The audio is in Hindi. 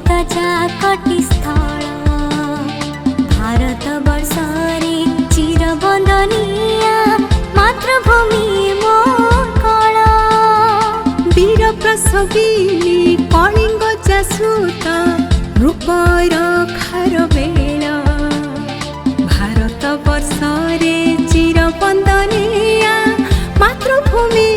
गजा कटी स्थल भारत वर्षरे चिरबंदनिया मातृभूमि मोकल वीर प्रसविनी कलिंग जासुत रूपर खारबेल भारत वर्षरे चिरबंदनिया मातृभूमि